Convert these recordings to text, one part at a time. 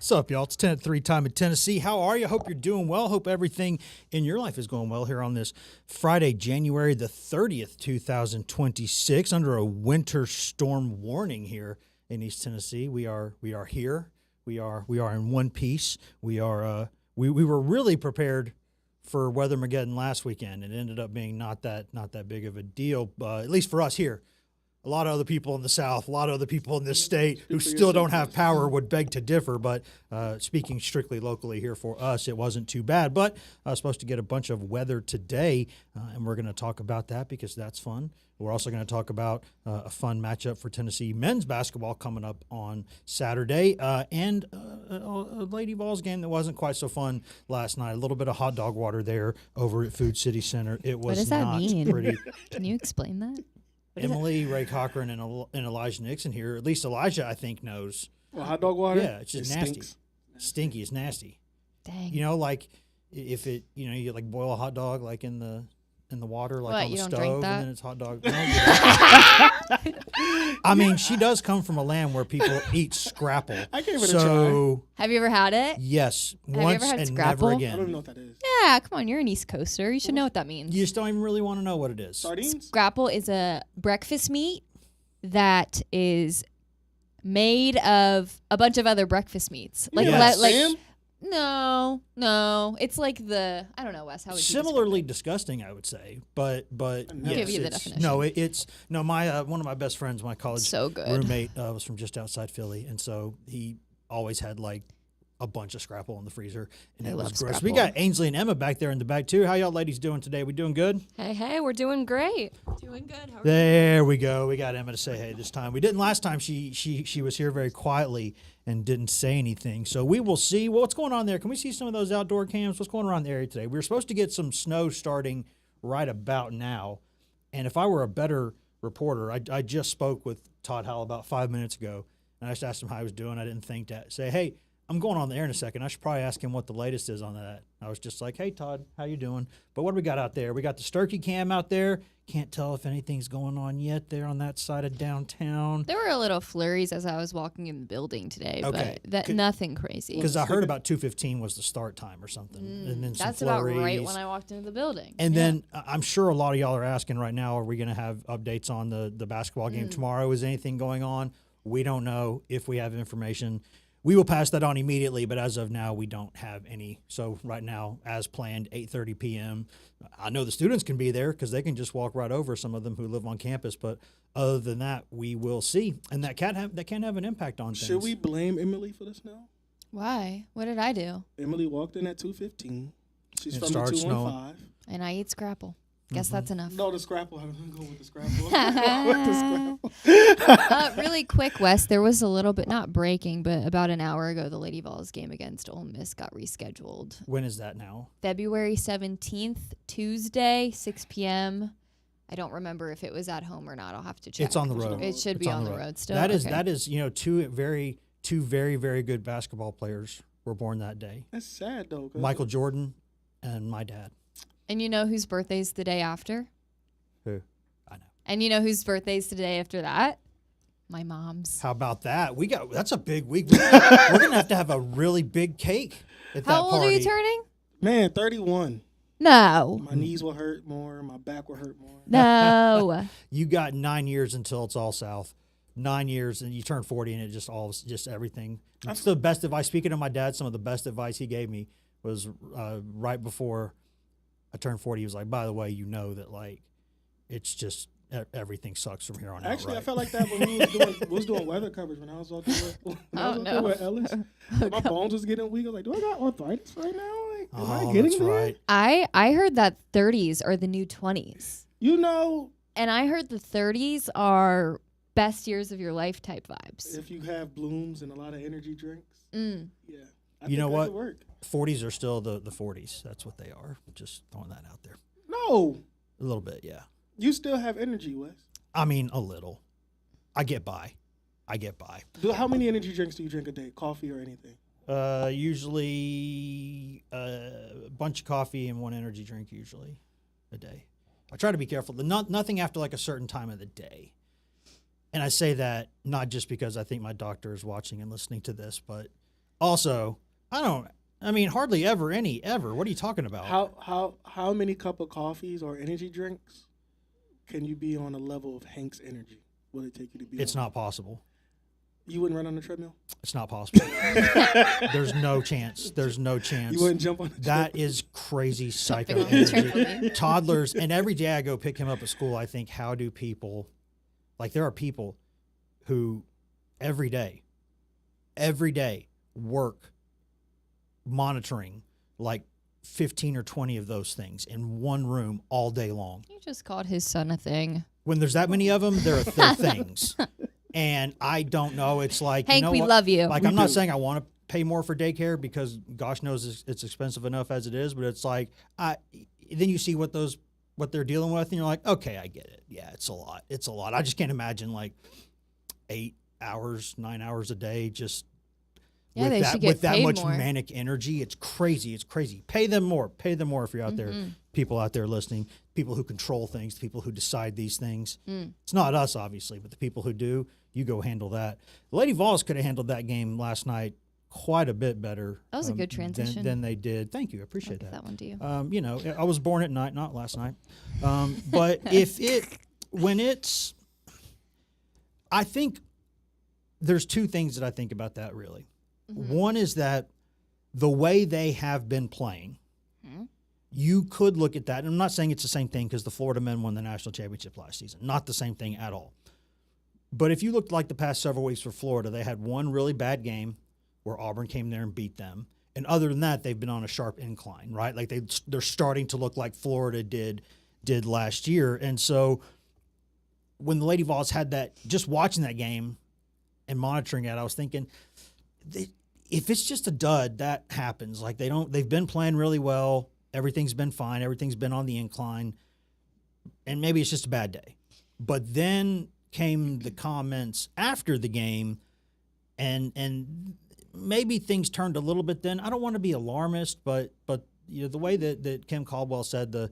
What's up, y'all? It's 10-3 time in Tennessee. How are you? Hope you're doing well. Hope everything in your life is going well here on this Friday, January the 30th, 2026, under a winter storm warning here in East Tennessee. We are here. We are in one piece. We were really prepared for Weathermageddon last weekend. It ended up being not that big of a deal, at least for us here. A lot of other people in the South, a lot of other people in this state who still don't have power would beg to differ. But speaking strictly locally here for us, it wasn't too bad. But I was supposed to get a bunch of weather today, and we're going to talk about that because that's fun. We're also going to talk about a fun matchup for Tennessee men's basketball coming up on Saturday, and a Lady Vols game that wasn't quite so fun last night. A little bit of hot dog water there over at Food City Center. It was what does that not mean? Pretty. Can you explain that? Emily, Ray Cochran, and Elijah Nixon here. At least Elijah, I think, knows. Well, hot dog water? Yeah, it's just nasty. Stinks. Stinky. It's nasty. Dang. You know, like if it, you like boil a hot dog like in the water, like What, on the you don't stove, drink and that? then it's hot dog. I mean, she does come from a land where people eat scrapple. I gave it a so Have you ever had it? yes, you once ever had and scrapple? never I don't even again. know what that is. Yeah, come on. You're an East Coaster. You should know what that means. You just don't even really want to know what it is. Sardines? Scrapple is a breakfast meat that is made of a bunch of other breakfast meats. Like, Yes. Sam? No. It's like I don't know, Wes. How would you describe Similarly it? disgusting, I would say, but yes, Give you the it's- definition. No, it's no. My one of my best friends, my college So good. roommate, was from just outside Philly, and so he always had like a bunch of scrapple in the freezer, and I it was love gross. Scrapple. We got Ainsley and Emma back there in the back too. How y'all ladies doing today? We doing good? Hey, we're doing great. Doing good. How are There we go. We got Emma to say hey this time. We didn't last time. She was here very quietly and didn't say anything. So we will see. Well, what's going on there? Can we see some of those outdoor cams? What's going on around the area today? We were supposed to get some snow starting right about now. And if I were a better reporter, I just spoke with Todd Howell about 5 minutes ago, and I just asked him how he was doing. I didn't think to say, hey, I'm going on the air in a second. I should probably ask him what the latest is on that. I was just like, hey, Todd, how you doing? But what do we got out there? We got the Sturkey cam out there. Can't tell if anything's going on yet there on that side of downtown. There were a little flurries as I was walking in the building today, Okay. but nothing crazy. Because I heard about 2:15 was the start time or something. And then some That's about flurries. right when I walked into the building. And then I'm sure a lot of y'all are asking right now, are we going to have updates on the basketball game tomorrow? Is anything going on? We don't know. If we have information, we will pass that on immediately, but as of now, we don't have any. So right now, as planned, 8:30 p.m. I know the students can be there because they can just walk right over, some of them who live on campus. But other than that, we will see. And that can have an impact on things. Should we blame Emily for this now? Why? What did I do? Emily walked in at 2:15. She's It from the started 215. And I eat scrapple. Guess that's enough. No, the scrapple. I'm going to go with the scrapple. With the scrapple. Really quick, Wes, there was a little bit, not breaking, but about an hour ago, the Lady Vols game against Ole Miss got rescheduled. When is that now? February 17th, Tuesday, 6 p.m. I don't remember if it was at home or not. I'll have to check. It's on the road. It should It's be on the road still. That is Okay. two very very good basketball players were born that day. That's sad, though. 'cause Michael Jordan and my dad. And you know whose birthday's the day after? Who? I know. And you know whose birthday's the day after that? My mom's. How about that? That's a big week. We're gonna have to have a really big cake at that How old party. are you turning? Man, 31. No. My knees will hurt more. My back will hurt more. No. You got 9 years until it's all south. 9 years and you turn 40 and it just everything. It's the best advice. Speaking of my dad, some of the best advice he gave me was right before I turned 40. He was like, by the way, you know that like it's just everything sucks from here on out. Actually, right? I felt like that when we was doing weather coverage when I was out there with Ellis. My bones was getting weak. I was like, do I got arthritis right now? Like, am I getting that's there? right. I heard that 30s are the new 20s. You know, And I heard the 30s are best years of your life type vibes. if you have blooms and a lot of energy drinks, Mm. yeah. You know what? Work. 40s are still the 40s. That's what they are. Just throwing that out there. No, A little bit, yeah. you still have energy, Wes. I mean, a little. I get by. How many energy drinks do you drink a day? Coffee or anything? Usually a bunch of coffee and one energy drink usually a day. I try to be careful. Nothing after like a certain time of the day. And I say that not just because I think my doctor is watching and listening to this, but Also, hardly ever ever. What are you talking about? How many cup of coffees or energy drinks can you be on a level of Hank's energy? Will it take you to be? It's not possible. You wouldn't run on the treadmill? It's not possible. There's no chance. There's no chance. You wouldn't jump on the treadmill? That is crazy psycho energy. Toddlers, and every day I go pick him up at school, I think, how do people, like there are people who every day work monitoring like 15 or 20 of those things in one room all day long. You just called his son a thing. When there's that many of them, they're things. And I don't know. It's like, Hank, we love you. Like, I'm not saying I want to pay more for daycare because gosh knows it's expensive enough as it is. But it's like, then you see what they're dealing with, and you're like, okay, I get it. Yeah, it's a lot. It's a lot. I just can't imagine like 8 hours, 9 hours a day just with that much more. Manic energy. It's crazy. It's crazy. Pay them more. Pay them more if you're out there. People out there listening, people who control things, people who decide these things. It's not us, obviously, but the people who do, you go handle that. The Lady Vols could have handled that game last night quite a bit better. That was a good transition. Than they did. Thank you. I appreciate that. That one to you. I was born at night, not last night. But I think there's two things that I think about that really. One is that the way they have been playing, you could look at that. And I'm not saying it's the same thing because the Florida men won the national championship last season. Not the same thing at all. But if you looked like the past several weeks for Florida, they had one really bad game where Auburn came there and beat them. And other than that, they've been on a sharp incline, right? Like they're starting to look like Florida did last year. And so when the Lady Vols had that, just watching that game and monitoring it, I was thinking, if it's just a dud, that happens. Like they've been playing really well. Everything's been fine. Everything's been on the incline. And maybe it's just a bad day. But then came the comments after the game, and maybe things turned a little bit then. I don't want to be alarmist, but the way that Kim Caldwell said the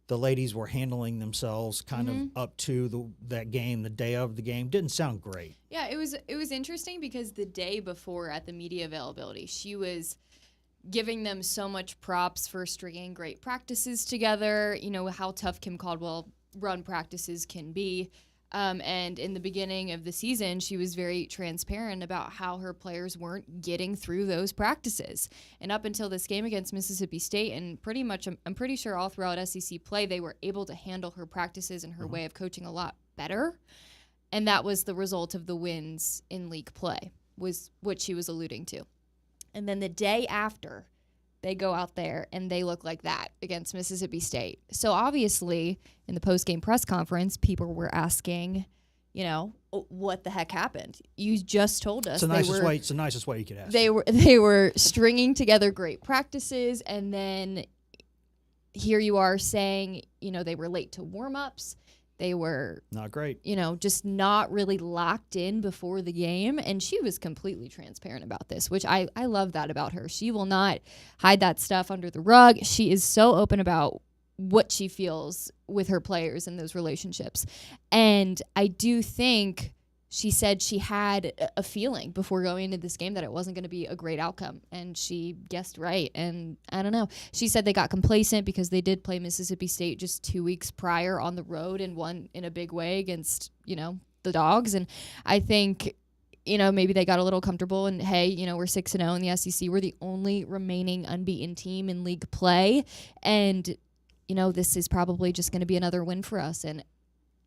ladies were handling themselves kind of up to that game, the day of the game, didn't sound great. Yeah, it was interesting because the day before at the media availability, she was giving them so much props for stringing great practices together, how tough Kim Caldwell run practices can be. And in the beginning of the season, she was very transparent about how her players weren't getting through those practices. And up until this game against Mississippi State, and pretty much, I'm pretty sure all throughout SEC play, they were able to handle her practices and her way of coaching a lot better. And that was the result of the wins in league play, was what she was alluding to. And then the day after, they go out there and they look like that against Mississippi State. So obviously, in the post-game press conference, people were asking, what the heck happened? You just told us. It's the nicest way you could ask. They were stringing together great practices, and then here you are saying, they were late to warm-ups. They were not great, just not really locked in before the game. And she was completely transparent about this, which I love that about her. She will not hide that stuff under the rug. She is so open about what she feels with her players in those relationships. And I do think she said she had a feeling before going into this game that it wasn't going to be a great outcome, and she guessed right. And I don't know. She said they got complacent because they did play Mississippi State just 2 weeks prior on the road and won in a big way against, the Dogs. And I think, maybe they got a little comfortable and, hey, we're 6-0 in the SEC. We're the only remaining unbeaten team in league play. And, this is probably just going to be another win for us. And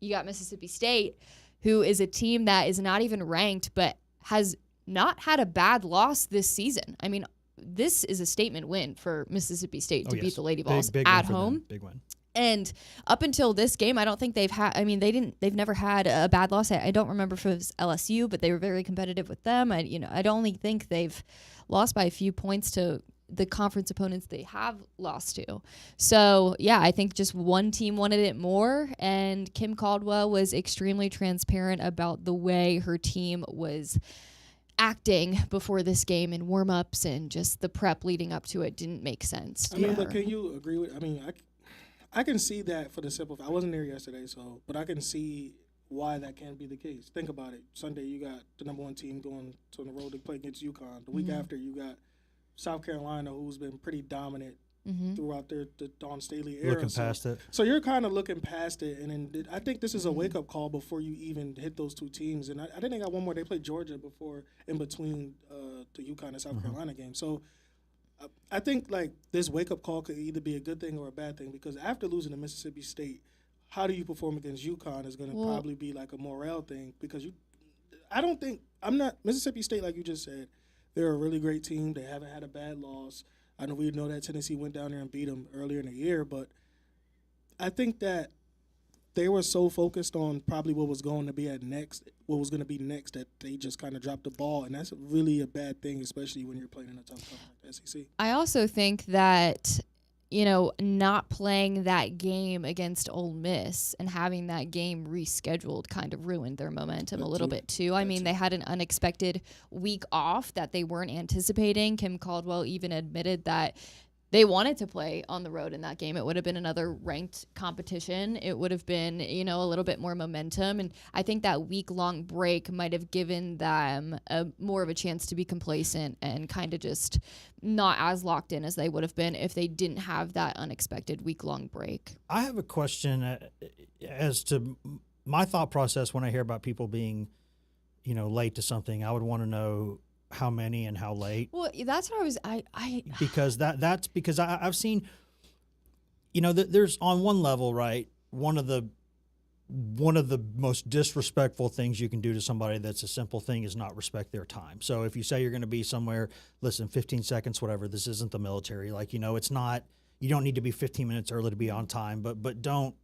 you got Mississippi State, who is a team that is not even ranked but has not had a bad loss this season. I mean, this is a statement win for Mississippi State to beat the Lady Vols at home. Big win. And up until this game, I don't think they've never had a bad loss. I don't remember if it was LSU, but they were very competitive with them. I don't only think they've lost by a few points to the conference opponents they have lost to. So, yeah, I think just one team wanted it more, and Kim Caldwell was extremely transparent about the way her team was acting before this game in warm-ups, and just the prep leading up to it didn't make sense. But can you agree with, I can see that for the simple, I wasn't there yesterday, but I can see why that can't be the case. Think about it. Sunday, you got the number 1 team going to the road to play against UConn. The week after, you got South Carolina, who's been pretty dominant throughout the Dawn Staley era. Looking past it. So you're kind of looking past it, and then I think this is a wake-up call before you even hit those 2 teams. And I think they got one more. They played Georgia before, in between the UConn and South Carolina game. So I think, like, this wake-up call could either be a good thing or a bad thing, because after losing to Mississippi State, how do you perform against UConn is going to probably be like a morale thing, because Mississippi State, like you just said, they're a really great team. They haven't had a bad loss. I know we know that Tennessee went down there and beat them earlier in the year, but I think that they were so focused on probably what was going to be next, that they just kind of dropped the ball, and that's really a bad thing, especially when you're playing in a tough conference like the SEC. I also think that, not playing that game against Ole Miss and having that game rescheduled kind of ruined their momentum a little bit too. I mean, they had an unexpected week off that they weren't anticipating. Kim Caldwell even admitted that they wanted to play on the road in that game. It would have been another ranked competition. It would have been, a little bit more momentum. And I think that week-long break might have given them more of a chance to be complacent and kind of just not as locked in as they would have been if they didn't have that unexpected week-long break. I have a question as to my thought process when I hear about people being, late to something. I would want to know how many and how late. Well, that's what because that's because I've seen, there's on one level, right? One of the most disrespectful things you can do to somebody that's a simple thing is not respect their time. So if you say you're going to be somewhere, listen, 15 seconds, whatever, this isn't the military. Like, it's not, you don't need to be 15 minutes early to be on time, but don't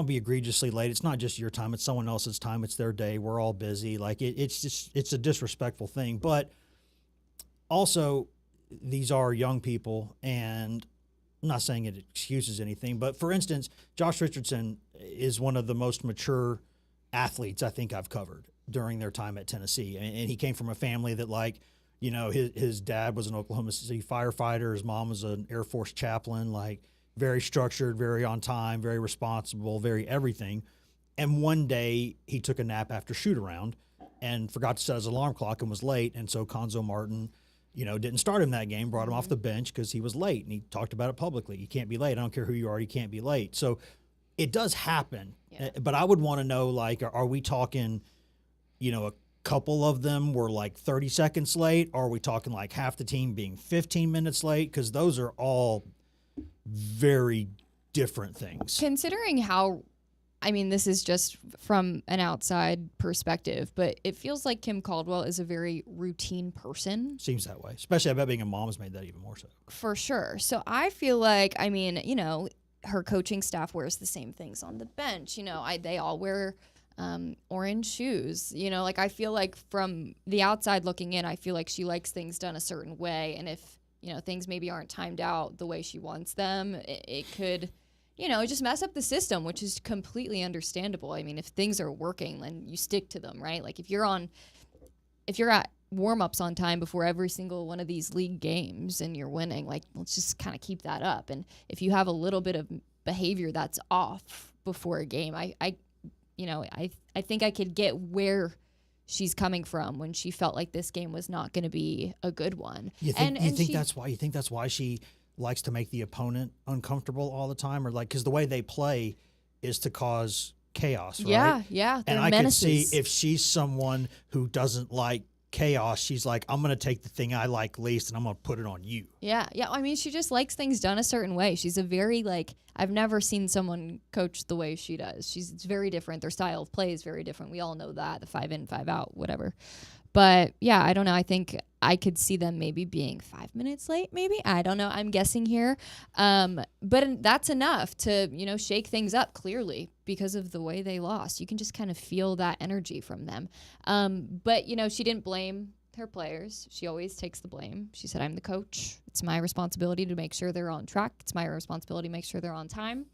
be egregiously late. It's not just your time, it's someone else's time, it's their day. We're all busy. Like it's a disrespectful thing. But also, these are young people, and I'm not saying it excuses anything, but for instance, Josh Richardson is one of the most mature athletes I think I've covered during their time at Tennessee. And he came from a family that, his dad was an Oklahoma City firefighter, his mom was an Air Force chaplain, very structured, very on time, very responsible, very everything. And one day he took a nap after shoot around and forgot to set his alarm clock and was late. And so Conzo Martin, didn't start him that game, brought him off the bench because he was late. And he talked about it publicly. You can't be late. I don't care who you are. You can't be late. So it does happen. Yeah. But I would want to know, are we talking, a couple of them were 30 seconds late? Or are we talking half the team being 15 minutes late? Because those are all very different things. Considering how, this is just from an outside perspective, but it feels like Kim Caldwell is a very routine person. Seems that way. Especially I bet being a mom has made that even more so. For sure. So I feel like, her coaching staff wears the same things on the bench. They all wear orange shoes. I feel like from the outside looking in, I feel like she likes things done a certain way. And if things maybe aren't timed out the way she wants them, it could, just mess up the system, which is completely understandable. If things are working, then you stick to them, right? If you're at warm-ups on time before every single one of these league games and you're winning, let's just kind of keep that up. And if you have a little bit of behavior that's off before a game, I think I could get where she's coming from when she felt like this game was not going to be a good one. You think that's why she likes to make the opponent uncomfortable all the time, or because the way they play is to cause chaos, right? Yeah. And I menaces. could see if she's someone who doesn't like chaos, she's like, I'm going to take the thing I like least and I'm going to put it on you. Yeah. She just likes things done a certain way. She's a very, I've never seen someone coach the way she does. It's very different. Their style of play is very different. We all know that, the 5 in, 5 out, whatever. But yeah, I don't know. I think I could see them maybe being 5 minutes late, maybe. I don't know. I'm guessing here. But that's enough to, shake things up clearly because of the way they lost. You can just kind of feel that energy from them. But, she didn't blame her players. She always takes the blame. She said, I'm the coach. It's my responsibility to make sure they're on track. It's my responsibility to make sure they're on time.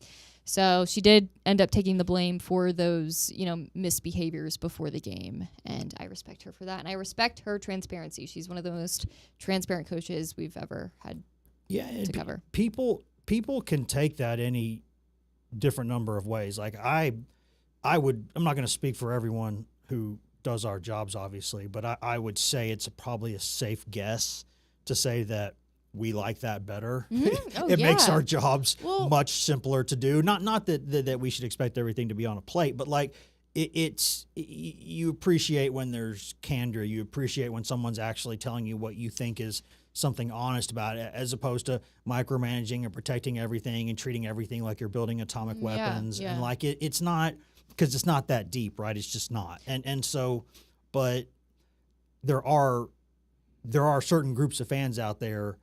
So she did end up taking the blame for those, misbehaviors before the game. And I respect her for that. And I respect her transparency. She's one of the most transparent coaches we've ever had to cover. People can take that any different number of ways. I'm not going to speak for everyone who does our jobs, obviously, but I would say it's probably a safe guess to say that we like that better. Oh, It makes yeah. our jobs Well- much simpler to do. Not that we should expect everything to be on a plate, but like you appreciate when there's candor. You appreciate when someone's actually telling you what you think is something honest about it, as opposed to micromanaging and protecting everything and treating everything like you're building atomic weapons. yeah. And like it's not, because it's not that deep, right? It's just not. And so, but there are certain groups of fans out there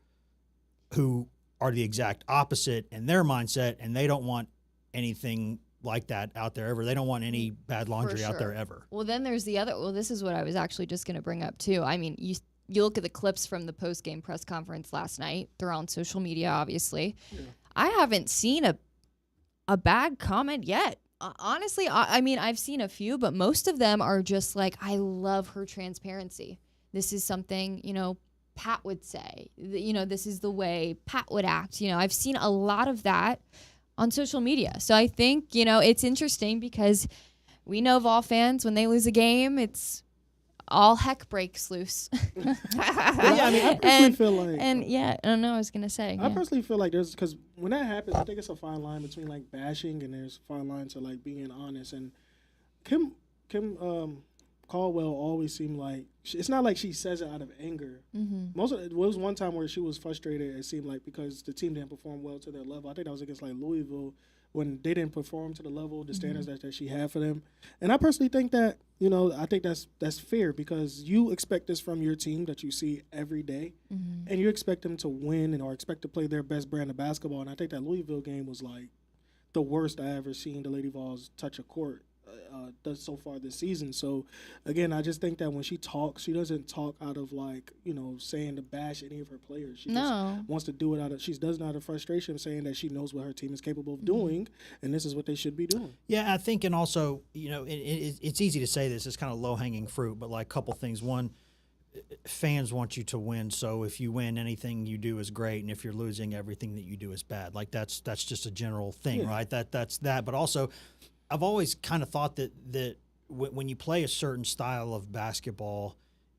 who are the exact opposite in their mindset, and they don't want anything like that out there ever. They don't want any bad laundry out there ever. Well, then there's the other. Well, this is what I was actually just going to bring up too. I mean, you look at the clips from the post game press conference last night. They're on social media, obviously. Yeah. I haven't seen a bad comment yet. Honestly, I mean, I've seen a few, but most of them are just like, I love her transparency. This is something, Pat would say. This is the way Pat would act. I've seen a lot of that on social media. So I think, it's interesting because we know Vol fans, when they lose a game, it's all heck breaks loose. I personally feel like... I don't know, I was going to say. I personally feel like because when that happens, I think it's a fine line between, like, bashing and there's a fine line to, like, being honest. And Kim Caldwell always seemed like it's not like she says it out of anger. Mm-hmm. It was one time where she was frustrated. It seemed like because the team didn't perform well to their level. I think that was against like Louisville when they didn't perform to the level, the standards that she had for them. And I personally think that I think that's fair because you expect this from your team that you see every day, and you expect them to win or expect to play their best brand of basketball. And I think that Louisville game was like the worst I ever seen the Lady Vols touch a court. Does so far this season. So again, I just think that when she talks, she doesn't talk out of like saying to bash any of her players. She just wants to do it she does it out of frustration, saying that she knows what her team is capable of doing, and this is what they should be doing. Yeah, I think, and also it's easy to say this. It's kind of low hanging fruit, but like a couple things. One, fans want you to win, so if you win, anything you do is great, and if you're losing, everything that you do is bad. Like that's just a general thing, right? That's that. But also, I've always kind of thought that when you play a certain style of basketball,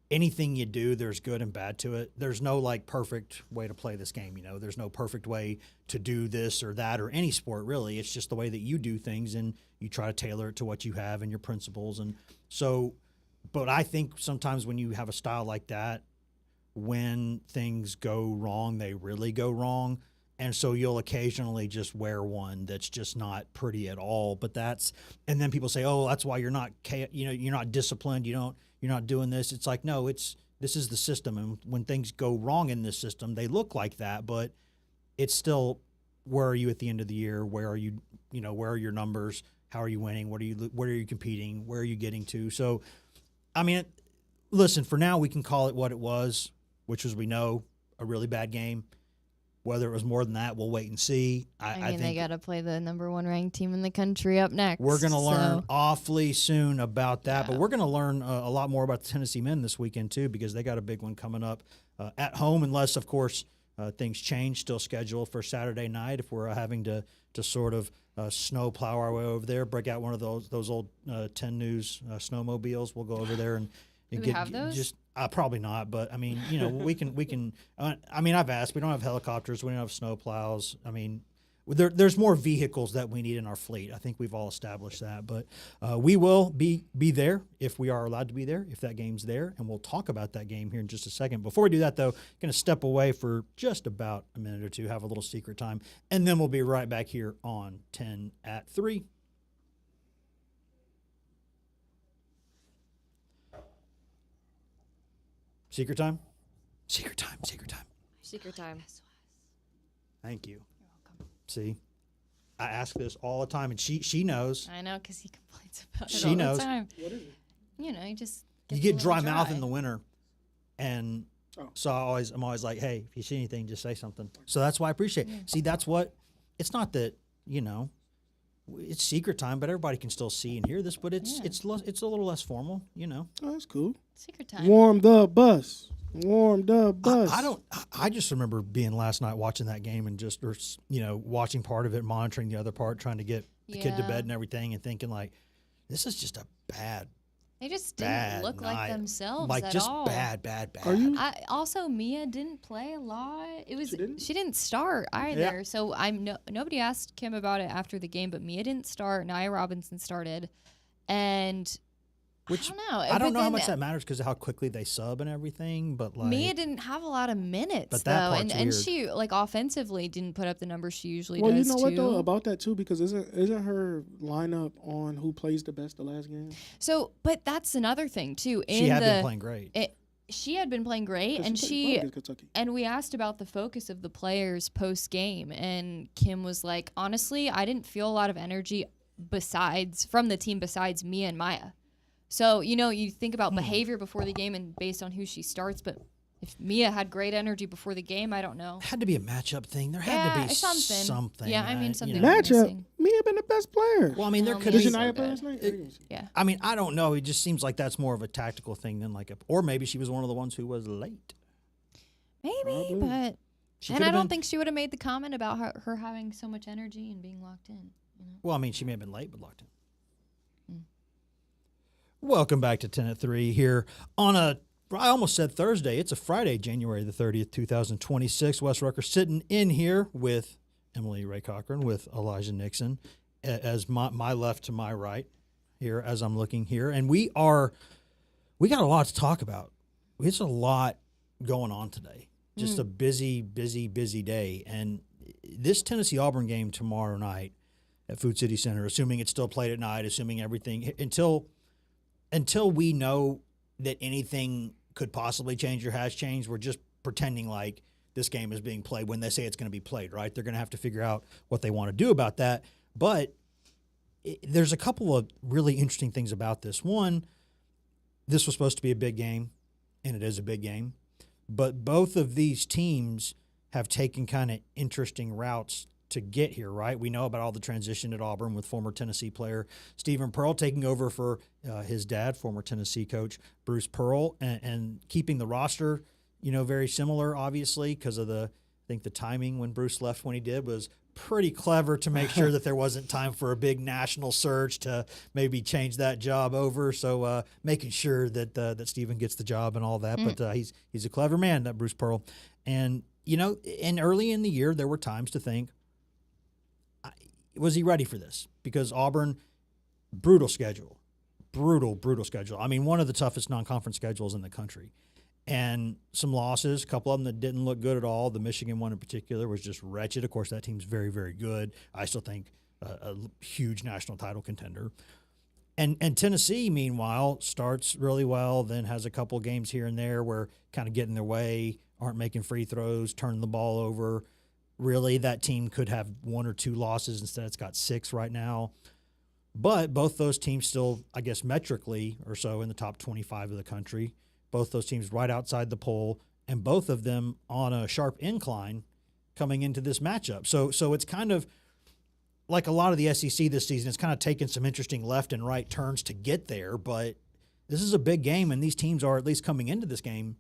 anything you do, there's good and bad to it. There's no like perfect way to play this game. There's no perfect way to do this or that or any sport really. It's just the way that you do things, and you try to tailor it to what you have and your principles. And so, but I think sometimes when you have a style like that, when things go wrong, they really go wrong. And so you'll occasionally just wear one that's just not pretty at all. And then people say, "Oh, that's why you're not disciplined. You're not doing this." It's like, no, this is the system. And when things go wrong in this system, they look like that, but it's still, where are you at the end of the year? Where are you? Where are your numbers? How are you winning? Where are you competing? Where are you getting to? So, I mean, listen. For now, we can call it what it was, which was, we know, a really bad game. Whether it was more than that, we'll wait and see. I mean, they got to play the number 1 ranked team in the country up next. We're going to learn awfully soon about that, but we're going to learn a lot more about the Tennessee men this weekend too, because they got a big one coming up at home, unless, of course, things change. Still scheduled for Saturday night if we're having to sort of snow plow our way over there, break out one of those old 10 News snowmobiles. We'll go over there and Do we have those? Probably not, but I mean, we can. I mean, I've asked. We don't have helicopters. We don't have snow plows. I mean, there's more vehicles that we need in our fleet. I think we've all established that. But we will be there if we are allowed to be there, if that game's there, and we'll talk about that game here in just a second. Before we do that, though, going to step away for just about a minute or two, have a little secret time, and then we'll be right back here on 10 at 3. Secret time? Secret time, secret time. Secret time. Thank you. You're welcome. See, I ask this all the time, and she knows. I know, because he complains about it she all knows. the time. What is it? You just get dry mouth in the winter, and so I'm always like, hey, if you see anything, just say something. So that's why I appreciate it. Yeah. See, that's what, it's not that, it's secret time, but everybody can still see and hear this, but it's a little less formal, Oh, that's cool. Secret time. Warm the bus. I just remember being last night watching that game and watching part of it, monitoring the other part, trying to get the kid to bed and everything, and thinking like, This is just a bad. They just Bad didn't look night. like themselves Like at just all. bad. Are you? Also, Mia didn't play a lot. She didn't start either. Yeah. So nobody asked Kim about it after the game, but Mia didn't start. Nia Robinson started, and Which I don't know. I don't But know how then much that matters because of how quickly they sub and everything. But like Mia didn't have a lot of minutes But that though, part's and weird. she like offensively didn't put up the numbers she usually Well, does you know what too. though about that too, because isn't her lineup on who plays the best the last game? So, but that's another thing too. she had been playing great. She had been playing great, 'Cause and played she well against Kentucky. and we asked about the focus of the players post game, and Kim was like, honestly, I didn't feel a lot of energy from the team besides Mia and Maya. So you think about behavior before the game and based on who she starts, but if Mia had great energy before the game, I don't know. It had to be a matchup thing. There had to be something. Yeah, I mean something. Matchup. missing. Mia been the best player. Well, I mean, there Well, could Did be. Mia's Nia so play good. last night? Yeah. I mean, I don't know. It just seems like that's more of a tactical thing than or maybe she was one of the ones who was late. Maybe, Probably. but She and I could've don't been- think she would have made the comment about her having so much energy and being locked in. Well, I mean, she may have been late, but locked in. Welcome back to 10 at 3 here on I almost said Thursday. It's a Friday, January the 30th, 2026. Wes Rucker sitting in here with Emily Ray Cochran, with Elijah Nixon, as my left to my right here as I'm looking here. And we got a lot to talk about. It's a lot going on today. Just a busy day. And this Tennessee-Auburn game tomorrow night at Food City Center, assuming it's still played at night, assuming everything, until we know that anything could possibly change or has changed, we're just pretending like this game is being played when they say it's going to be played, right? They're going to have to figure out what they want to do about that. But there's a couple of really interesting things about this. One, this was supposed to be a big game, and it is a big game. But both of these teams have taken kind of interesting routes to get here, right? We know about all the transition at Auburn with former Tennessee player Stephen Pearl taking over for his dad, former Tennessee coach Bruce Pearl, and keeping the roster, very similar, obviously, because of I think the timing when Bruce left when he did was pretty clever to make sure that there wasn't time for a big national search to maybe change that job over. So making sure that Stephen gets the job and all that. But he's a clever man, that Bruce Pearl. And, and early in the year, there were times to think, was he ready for this? Because Auburn, brutal schedule. I mean, one of the toughest non-conference schedules in the country. And some losses, a couple of them that didn't look good at all. The Michigan one in particular was just wretched. Of course, that team's very, very good. I still think a huge national title contender. And Tennessee, meanwhile, starts really well, then has a couple games here and there where kind of get in their way, aren't making free throws, turning the ball over. Really, that team could have one or two losses. Instead, it's got 6 right now. But both those teams still, I guess, metrically or so in the top 25 of the country. Both those teams right outside the poll, and both of them on a sharp incline coming into this matchup. So it's kind of like a lot of the SEC this season. It's kind of taken some interesting left and right turns to get there. But this is a big game, and these teams are at least coming into this game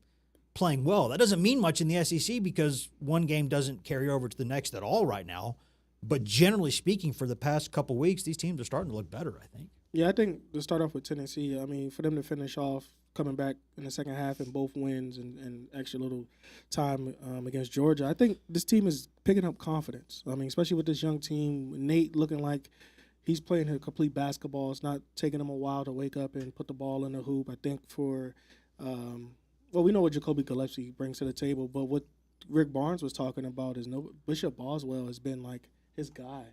playing well. That doesn't mean much in the SEC because one game doesn't carry over to the next at all right now. But generally speaking, for the past couple weeks, these teams are starting to look better, I think. Yeah, I think to start off with Tennessee, I mean, for them to finish off coming back in the second half in both wins and extra little time against Georgia, I think this team is picking up confidence. I mean, especially with this young team, Nate looking like he's playing a complete basketball. It's not taking him a while to wake up and put the ball in the hoop. I think we know what Jacoby Gillespie brings to the table, but what Rick Barnes was talking about is Bishop Boswell has been like his guy.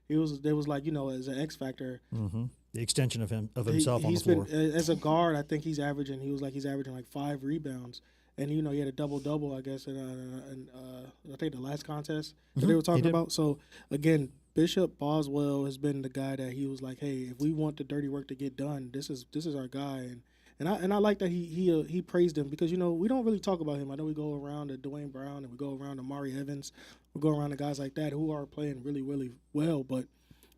There was like, as an X factor. Mm-hmm. The extension of himself on the floor. As a guard, I think he's averaging like 5 rebounds. And, he had a double-double, I guess, in I think the last contest that they were talking about. So, again, Bishop Boswell has been the guy that he was like, hey, if we want the dirty work to get done, this is our guy. And I like that he praised him because, we don't really talk about him. I know we go around to Dwayne Brown and we go around to Mari Evans. We go around to guys like that who are playing really, really well, but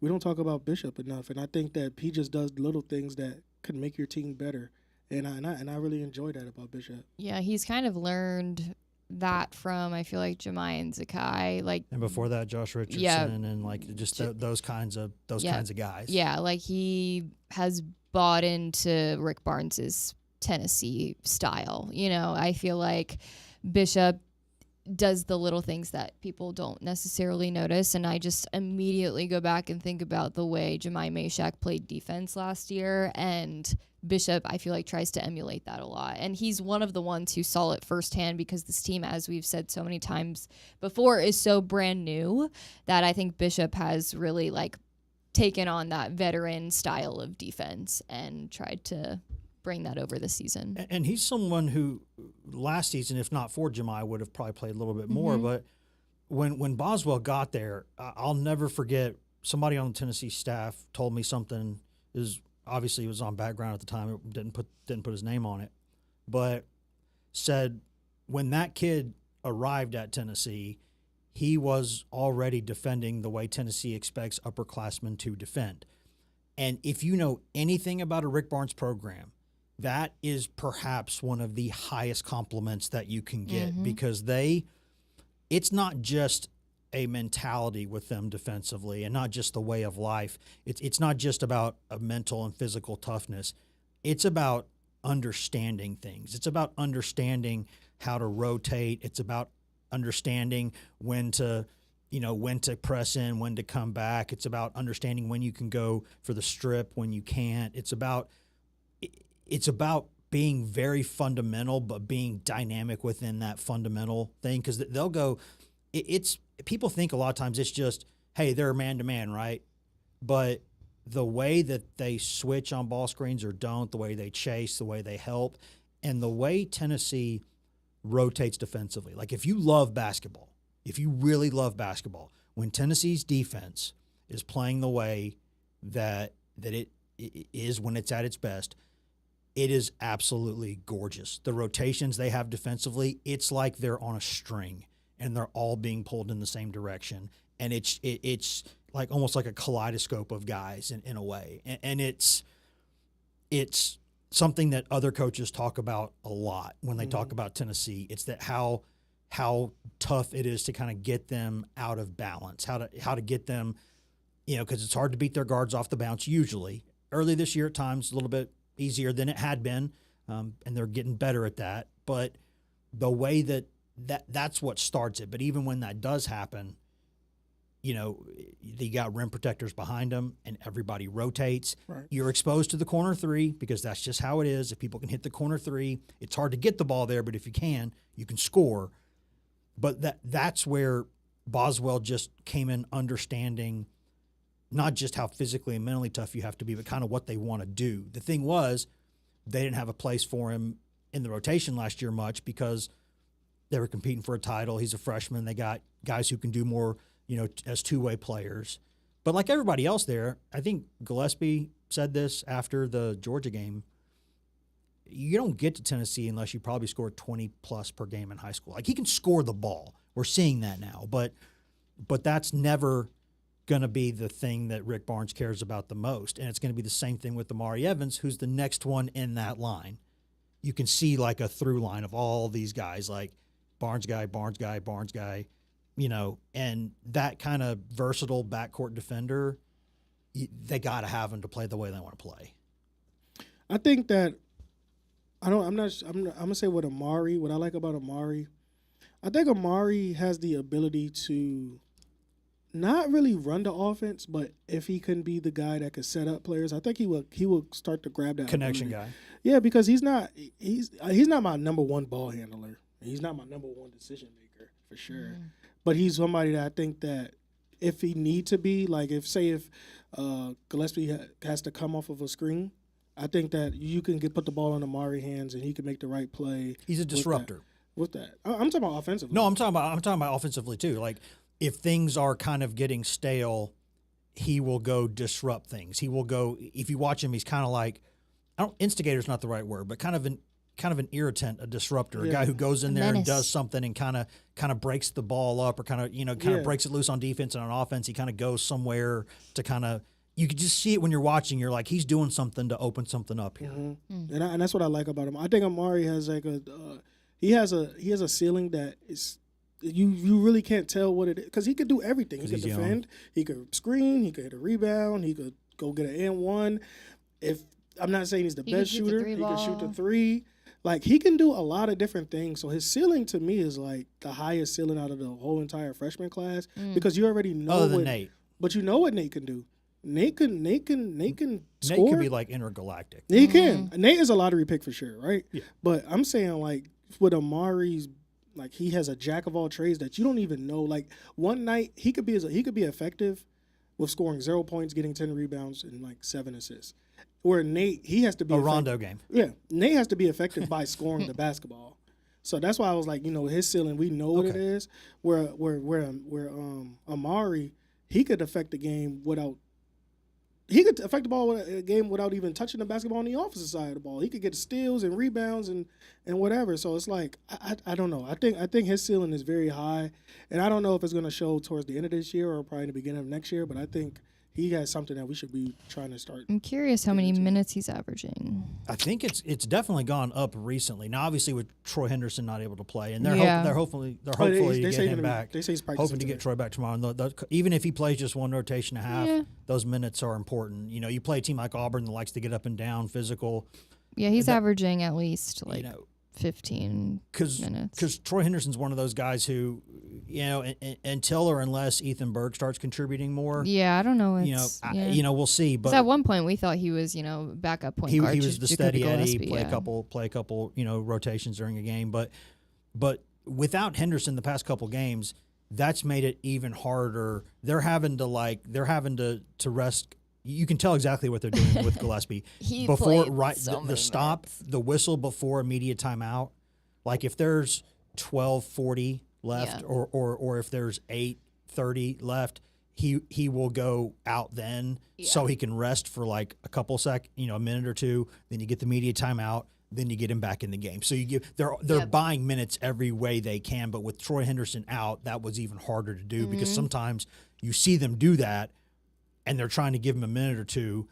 we don't talk about Bishop enough. And I think that he just does little things that could make your team better. And I really enjoy that about Bishop. Yeah, he's kind of learned that from, I feel like, Jemai and Zakai. Like, And before that, Josh Richardson, Yeah. and like just those kinds of guys. yeah, like he has bought into Rick Barnes's Tennessee style. You know, I feel like Bishop does the little things that people don't necessarily notice, and I just immediately go back and think about the way Jemai Mashak played defense last year, and Bishop, I feel like, tries to emulate that a lot. And he's one of the ones who saw it firsthand, because this team, as we've said so many times before, is so brand new that I think Bishop has really like taken on that veteran style of defense and tried to bring that over this season. And he's someone who last season, if not for Jemai, would have probably played a little bit more. But when Boswell got there, I'll never forget, somebody on the Tennessee staff told me something. Obviously it was on background at the time. It didn't put his name on it, but said when that kid arrived at Tennessee, he was already defending the way Tennessee expects upperclassmen to defend. And if you know anything about a Rick Barnes program, that is perhaps one of the highest compliments that you can get, because it's not just a mentality with them defensively and not just the way of life. It's not just about a mental and physical toughness. It's about understanding things. It's about understanding how to rotate. It's about understanding when to press in, when to come back. It's about understanding when you can go for the strip, when you can't. It's about being very fundamental, but being dynamic within that fundamental thing. Because they'll go, people think a lot of times it's just, hey, they're man-to-man, right? But the way that they switch on ball screens or don't, the way they chase, the way they help, and the way Tennessee rotates defensively. Like, if you love basketball, if you really love basketball, when Tennessee's defense is playing the way that it is when it's at its best, it is absolutely gorgeous. The rotations they have defensively, it's like they're on a string and they're all being pulled in the same direction. And it's like almost like a kaleidoscope of guys in a way. And it's something that other coaches talk about a lot when they talk about Tennessee. It's that how tough it is to kind of get them out of balance, how to get them, because it's hard to beat their guards off the bounce usually. Early this year at times, a little bit easier than it had been, and they're getting better at that. But the way that's what starts it. But even when that does happen, you got rim protectors behind them and everybody rotates. Right. You're exposed to the corner three because that's just how it is. If people can hit the corner three, it's hard to get the ball there, but if you can score. But that's where Boswell just came in understanding not just how physically and mentally tough you have to be, but kind of what they want to do. The thing was, they didn't have a place for him in the rotation last year much because they were competing for a title. He's a freshman. They got guys who can do more, as two-way players. But like everybody else there, I think Gillespie said this after the Georgia game, you don't get to Tennessee unless you probably scored 20-plus per game in high school. Like, he can score the ball. We're seeing that now. But that's never going to be the thing that Rick Barnes cares about the most. And it's going to be the same thing with Amari Evans, who's the next one in that line. You can see like a through line of all these guys, like Barnes guy, and that kind of versatile backcourt defender, they got to have him to play the way they want to play. I think that I'm going to say what I like about Amari. I think Amari has the ability to not really run the offense, but if he can be the guy that could set up players, I think he will start to grab that connection ability. guy. Yeah, because he's not my number one ball handler. He's not my number one decision maker for sure. But he's somebody that I think that if he need to be, like if Gillespie has to come off of a screen, I think that you can put the ball in Amari hands and he can make the right play. He's a disruptor. With that. I'm talking about offensively. No, I'm talking about offensively too. Like, if things are kind of getting stale, he will go disrupt things. He will go. If you watch him, he's kind of like, instigator's not the right word, but kind of an irritant, a disruptor, a guy who goes in there and does something and kind of breaks the ball up or kind of breaks it loose on defense, and on offense he kind of goes somewhere to kind of. You can just see it when you're watching. You're like, he's doing something to open something up here. And that's what I like about him. I think Amari has like he has a ceiling that is you really can't tell what it is because he could do everything. He could defend, he could screen, he could hit a rebound, he could go get an N1. If I'm not saying he's the best shooter, he can shoot the three. Like he can do a lot of different things. So his ceiling to me is like the highest ceiling out of the whole entire freshman class because you already know other than Nate. But you know what Nate can do. Nate can score. Nate could be like intergalactic. He can. Nate is a lottery pick for sure, right? Yeah. But I'm saying like with Amari's, like he has a jack of all trades that you don't even know. Like one night he could be effective with scoring 0 points, getting 10 rebounds, and like 7 assists. Where Nate, he has to be a Rondo game. Yeah, Nate has to be effective by scoring the basketball. So that's why I was like, his ceiling, we know what it is. Where Amari, he could affect the game without. He could affect the ball in a game without even touching the basketball on the opposite side of the ball. He could get steals and rebounds and whatever. So it's like I don't know. I think his ceiling is very high, and I don't know if it's going to show towards the end of this year or probably the beginning of next year. But I think he has something that we should be trying to start. I'm curious how many minutes he's averaging. I think it's definitely gone up recently. Now, obviously, with Troy Henderson not able to play, and they're hopefully to get him back. They say he's hoping to get Troy back tomorrow. And even if he plays just one rotation and a half, those minutes are important. You play a team like Auburn that likes to get up and down, physical. Yeah, he's averaging at least 15 minutes. Because Troy Henderson's one of those guys who, until or unless Ethan Berg starts contributing more. Yeah, I don't know. We'll see. But at one point we thought he was, backup point guard. He was the steady Eddie, play a couple, rotations during a game. But without Henderson the past couple games, that's made it even harder. They're having to rest. You can tell exactly what they're doing with Gillespie. The whistle before immediate timeout. Like if there's 12:40 left, or if there's 8:30 left, he will go out then, so he can rest for like a couple a minute or two. Then you get the immediate timeout. Then you get him back in the game. So they're buying minutes every way they can. But with Troy Henderson out, that was even harder to do because sometimes you see them do that, and they're trying to give him a minute or two,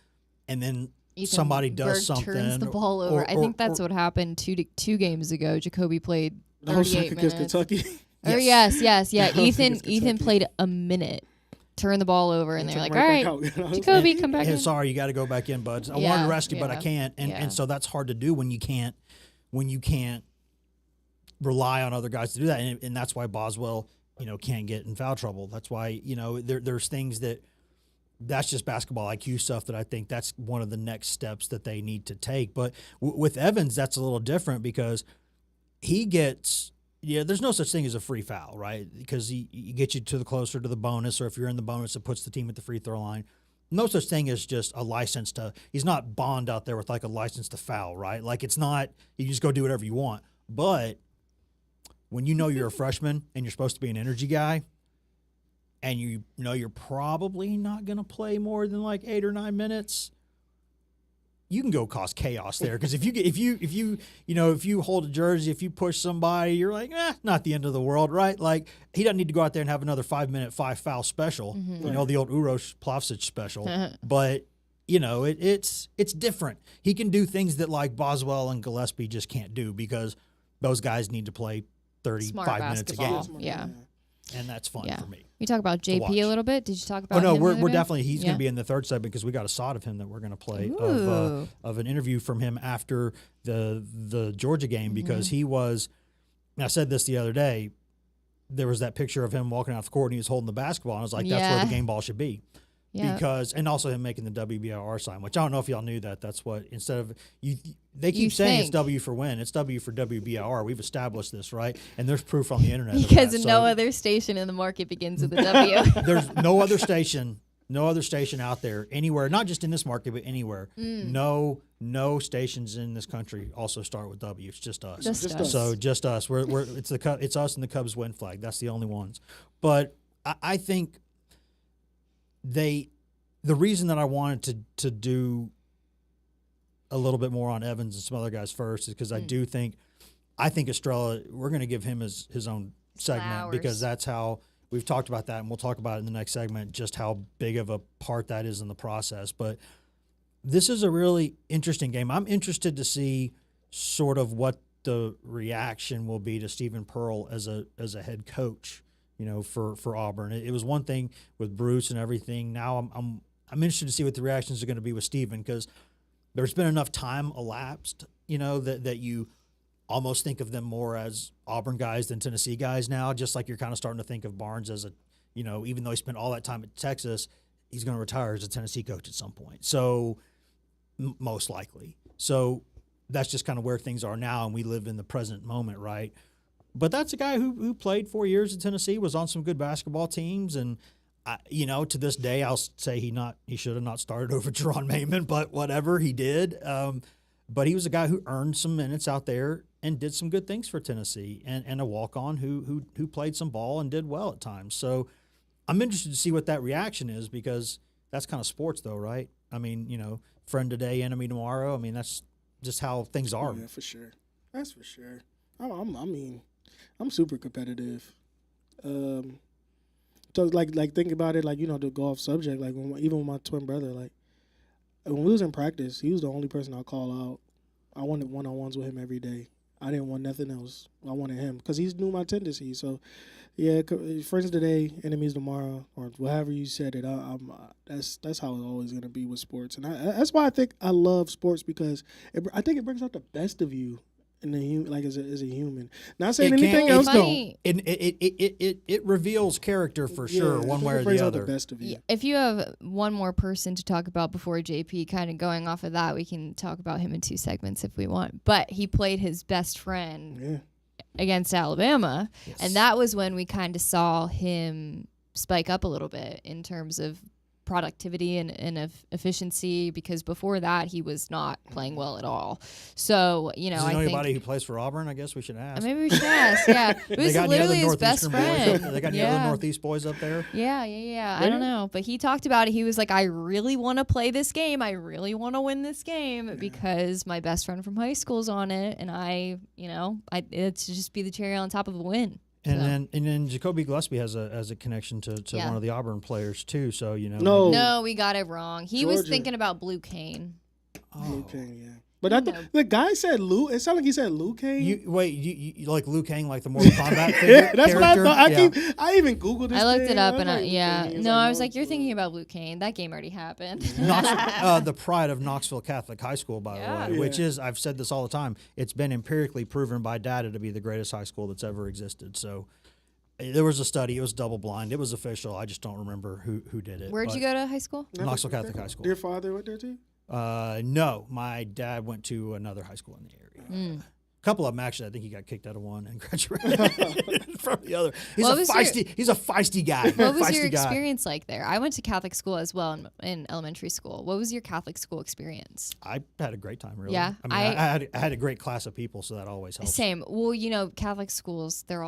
and then somebody does something. Turns the ball over. I think that's what happened two games ago. Jacoby played 38 minutes. Kentucky. Yes. Ethan played a minute. Turned the ball over, and they're like, all right, Jacoby, come back in. Sorry, you got to go back in, buds. I wanted to rest you, but I can't. And so that's hard to do when you can't rely on other guys to do that. And that's why Boswell, can't get in foul trouble. That's why, there's things that's just basketball IQ stuff that I think that's one of the next steps that they need to take. But with Evans, that's a little different because he gets – there's no such thing as a free foul, right? Because he gets you closer to the bonus, or if you're in the bonus, it puts the team at the free throw line. No such thing as just a license to – he's not Bond out there with like a license to foul, right? Like it's not – you just go do whatever you want. But when you're a freshman and you're supposed to be an energy guy – and you're probably not going to play more than like 8 or 9 minutes, you can go cause chaos there. Because if you hold a jersey, if you push somebody, you're like, not the end of the world, right? Like he doesn't need to go out there and have another 5-minute 5-foul special, the old Uros Plavsic special. But it's different. He can do things that like Boswell and Gillespie just can't do because those guys need to play 35 minutes a game. Yeah. And that's fun for me. We talk about JP a little bit. Did you talk about? Oh no, we're definitely he's going to be in the third segment because we got a shot of him that we're going to play of an interview from him after the Georgia game because he was. And I said this the other day. There was that picture of him walking off the court and he was holding the basketball and I was like, that's where the game ball should be. Yeah. Because and also him making the WBR sign, which I don't know if y'all knew that. That's what instead of they keep saying it's W for win, it's W for WBR. We've established this, right? And there's proof on the internet because no other station in the market begins with a W. There's no other station out there anywhere, not just in this market but anywhere. No stations in this country also start with W. It's just us. Just us. So just us. It's us and the Cubs win flag. That's the only ones. But I think. The reason that I wanted to do a little bit more on Evans and some other guys first is because I think Estrella, we're going to give him his own segment because that's how we've talked about that and we'll talk about it in the next segment, just how big of a part that is in the process. But this is a really interesting game. I'm interested to see sort of what the reaction will be to Stephen Pearl as a head coach, for Auburn. It was one thing with Bruce and everything. Now I'm interested to see what the reactions are going to be with Stephen, because there's been enough time elapsed, that you almost think of them more as Auburn guys than Tennessee guys now, just like you're kind of starting to think of Barnes as even though he spent all that time at Texas, he's going to retire as a Tennessee coach at some point. So most likely. So that's just kind of where things are now, and we live in the present moment, right? But that's a guy who played 4 years at Tennessee, was on some good basketball teams, and to this day, I'll say he should have not started over Jerron Mayman, but whatever, he did. But he was a guy who earned some minutes out there and did some good things for Tennessee, and a walk-on who played some ball and did well at times. So I'm interested to see what that reaction is, because that's kind of sports, though, right? I mean, friend today, enemy tomorrow. I mean, that's just how things are. Yeah, for sure. That's for sure. I'm super competitive. So like think about it, the golf subject. Like even with my twin brother, like when we was in practice, he was the only person I call out. I wanted one-on-ones with him every day. I didn't want nothing else. I wanted him because he knew my tendencies. So, yeah, friends today, enemies tomorrow, or however you said it. That's how it's always gonna be with sports, and that's why I think I love sports, because I think it brings out the best of you in as a human. Not saying anything else don't. It reveals character for sure, one way or the other. The best of you. If you have one more person to talk about before JP, kind of going off of that, we can talk about him in 2 segments if we want. But he played his best friend against Alabama, and that was when we kind of saw him spike up a little bit in terms of productivity and efficiency, because before that he was not playing well at all. So Does he know anybody who plays for Auburn? I guess we should ask. Maybe we should ask. Yeah, it was literally his best friend. They got any other Northeast boys up there? Yeah. I don't know, but he talked about it. He was like, I really want to play this game. I really want to win this game because my best friend from high school's on it, and it's just be the cherry on top of a win. And then Jacoby Gillespie has a connection to one of the Auburn players too. So No, we got it wrong. He was thinking about Blue Cane. Blue Cane, yeah. But the guy said Liu. It sounded like he said Liu Kang. You like Liu Kang, like the Mortal Kombat figure? Yeah, that's character? what I thought. I even Googled this. I looked it up, and I was like, you're thinking about Blue Cane. That game already happened. The pride of Knoxville Catholic High School, by the way, which is, I've said this all the time, it's been empirically proven by data to be the greatest high school that's ever existed. So there was a study. It was double blind. It was official. I just don't remember who did it. Where'd you go to high school? Knoxville Catholic High School. Your father went there too? No, my dad went to another high school in the area. A couple of them, actually. I think he got kicked out of one and graduated from the other. He's a feisty guy. What was your experience like there? I went to Catholic school as well in elementary school. What was your Catholic school experience? I had a great time, really. Yeah, I had a great class of people, so that always helps. Same. Well, Catholic schools, they're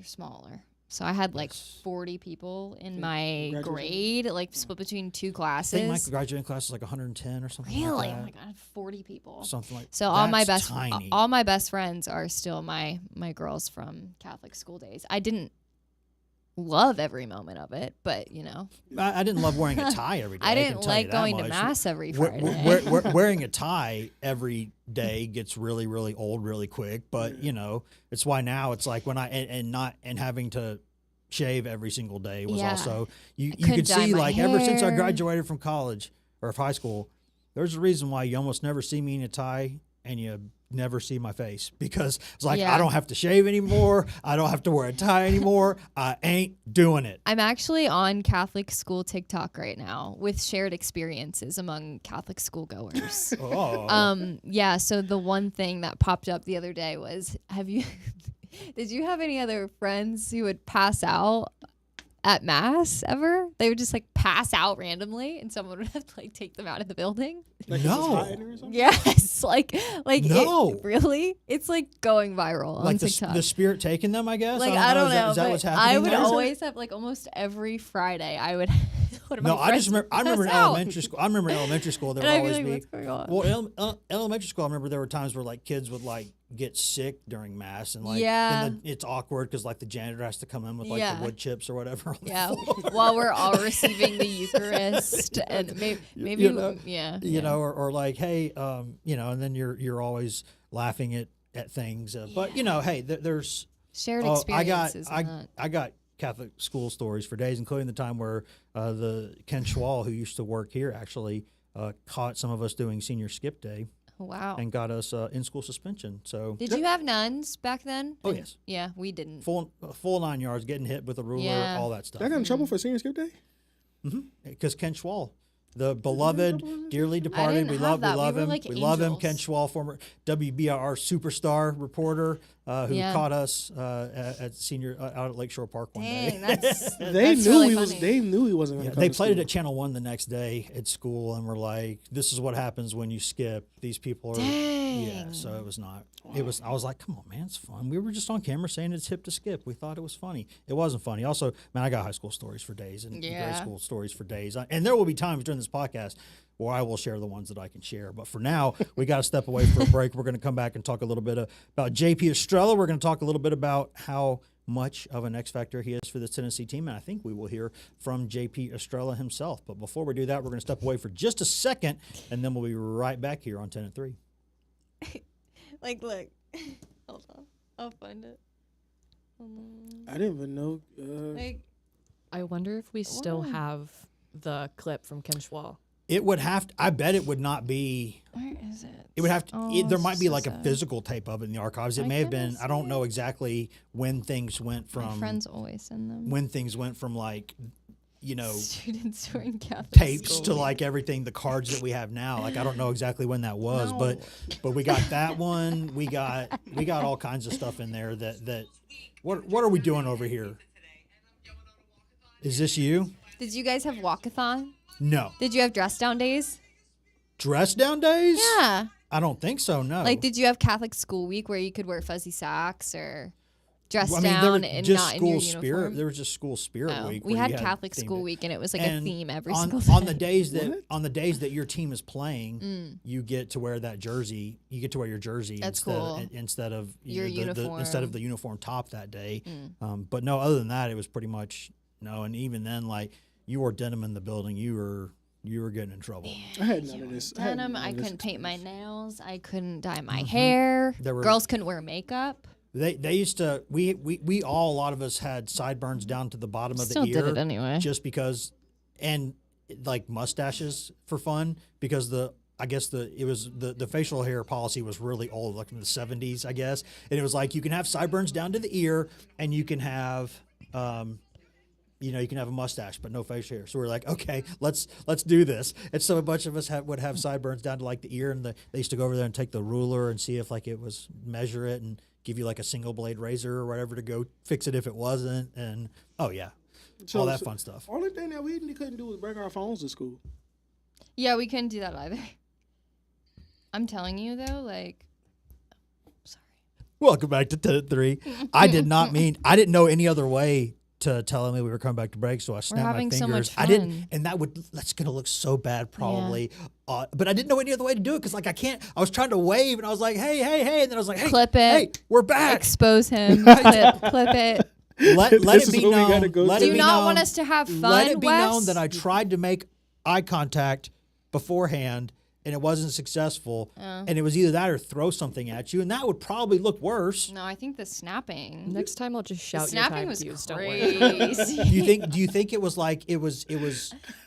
smaller. So I had like 40 people in my grade, like split between 2 classes. I think my graduating class was like 110 or something. Really? Like that. Oh my god, 40 people. Something like. So all my best friends are still my girls from Catholic school days. I didn't love every moment of it, but I didn't love wearing a tie every day. I didn't like going to mass every Friday. Wearing a tie every day gets really, really old really quick. But it's why now it's like when and having to shave every single day was also you could see like ever since I graduated from college or high school, there's a reason why you almost never see me in a tie and you never see my face, because it's like I don't have to shave anymore. I don't have to wear a tie anymore. I ain't doing it. I'm actually on Catholic school TikTok right now with shared experiences among Catholic school goers. So the one thing that popped up the other day was, did you have any other friends who would pass out at mass ever? They would just like pass out randomly, and someone would have to like take them out of the building. Like no. Yes, like no. Really? It's like going viral on TikTok. The spirit taking them, I guess. Like I don't know. Is that what's happening? I would always have like almost every Friday. I would. I remember in elementary school. I remember in elementary school there would always be. What's going on? Well, elementary school, I remember there were times where like kids would like get sick during mass, and like then it's awkward because like the janitor has to come in with like the wood chips or whatever. While we're all receiving the Eucharist, and maybe or like, hey, and then you're always laughing at at things. But hey, there's Shared I experiences. I got Catholic school stories for days, including the time where the Ken Schwall, who used to work here, actually caught some of us doing senior skip day Wow. and got us in school suspension. So Did you have nuns back then? Oh, yes. Yeah, we didn't. full 9 yards, getting hit with a ruler, Yeah. all that stuff. I got in trouble for senior skip day. Because Ken Schwall, the beloved, dearly departed, didn't we have love that. We were him. like We love him. angels. Ken Schwall, former WBR superstar reporter, who Yeah. caught us at senior out at Lakeshore Park one Dang, day. that's They that's knew really he was. funny. They knew he wasn't Yeah, going to. they played it at Channel 1 the next day at school, and were like, "This is what happens when you skip. These people are." Yeah, Dang. so it was not. It was. I was like, "Come on, man, it's fun." We were just on camera saying it's hip to skip. We thought it was funny. It wasn't funny. Also, man, I got high school stories for days and grade Yeah. school stories for days. And there will be times during this podcast where I will share the ones that I can share. But for now, we got to step away for a break. We're going to come back and talk a little bit about JP Estrella. We're going to talk a little bit about how much of an X factor he is for this Tennessee team, and I think we will hear from JP Estrella himself. But before we do that, we're going to step away for just a second, and then we'll be right back here on 10 and 3. Like, look. Hold on. I'll find it. I didn't even know. Like, I wonder if we still Wow. have the clip from Ken Schwall. It would have to, I bet it would not be. Where is it? It would have to. Oh, There might be so like a sad. physical tape of it in the archives. It I may have been. couldn't I don't see know it. exactly when things went My from friends always send them. when things went from like, Students who are in Catholic tapes school. to like everything, the cards that we have now. Like I don't know exactly when that was, No. but we got that one. We got all kinds of stuff in there that. What are we doing over here? Is this you? Did you guys have walkathon? No. Did you have dress down days? Dress down days? Yeah. I don't think so. No. Like, did you have Catholic school week where you could wear fuzzy socks or dress Well, I mean, there down was and just not in school your spirit. uniform? There was just school spirit Oh, week. we where had you Catholic themed school it. week, and it was like And a theme every on, single day. on the days that What? on the days that your team is playing, you get to wear that jersey. You get to wear your jersey That's instead cool. instead of Your instead of uniform. the uniform top that day. But no, other than that, it was pretty much no. And even then, like you wore denim in the building, you were getting in trouble. I had none of this. had Denim. none I of this couldn't paint my experience. nails. I couldn't dye my hair. There were- Girls couldn't wear makeup. They used to we all a lot of us had sideburns down to the bottom of Still the did ear it anyway. just because, and like mustaches for fun because the facial hair policy was really old, like in the 70s, I guess, and it was like you can have sideburns down to the ear and you can have you can have a mustache, but no facial hair. So we're like, okay, let's do this. And so a bunch of us would have sideburns down to like the ear, and they used to go over there and take the ruler and see if like it was measure it and give you like a single blade razor or whatever to go fix it if it wasn't. And oh yeah, all that fun stuff. Only thing that we couldn't do was bring our phones to school. Yeah, we couldn't do that either. I'm telling you though, like, sorry. Welcome back to 10 at 3. I didn't know any other way to tell me we were coming back to break, so I snapped my having fingers. so much I didn't, fun. and that's gonna look so bad probably. But I didn't know any other way to do it because like I can't. I was trying to wave and I was like, hey, and then I was like, hey, Clip it. hey, we're back. Expose him. clip it. Let This it is be what we known. gotta go Let through. it Do be you not known- want us to have fun, Let it be known Wes? that I tried to make eye contact beforehand and it wasn't successful. And it was either that or throw something at you, and that would probably look worse. No, I think the snapping. Next time I'll just shout your Snapping tag was cues. Don't worry. crazy. Do you think it was like it was?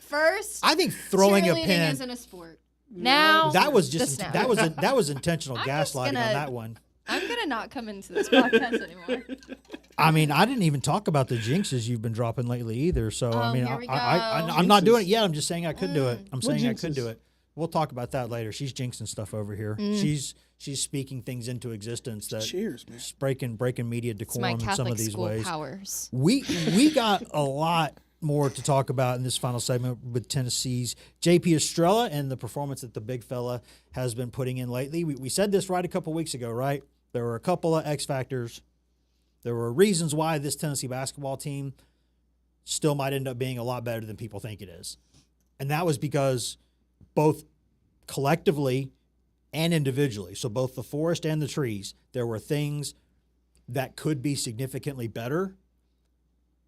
First, I think throwing a cheerleading pin. isn't a sport. Now That was the just snap. that was intentional I'm just gaslighting on gonna- that one. I'm gonna not come into this podcast anymore. I mean, I didn't even talk about the jinxes you've been dropping lately either. So I Oh, mean, here we I'm not Jinxes? doing it yet. I'm just saying I could do it. I'm saying I could jinxes? do it. We'll talk about that later. She's jinxing stuff over here. She's speaking things into existence that Cheers, man. she's breaking media It's my decorum in some Catholic of these school ways. powers. We got a lot more to talk about in this final segment with Tennessee's JP Estrella and the performance that the big fella has been putting in lately. We said this right a couple weeks ago, right? There were a couple of X factors. There were reasons why this Tennessee basketball team still might end up being a lot better than people think it is. And that was because both collectively and individually, so both the forest and the trees, there were things that could be significantly better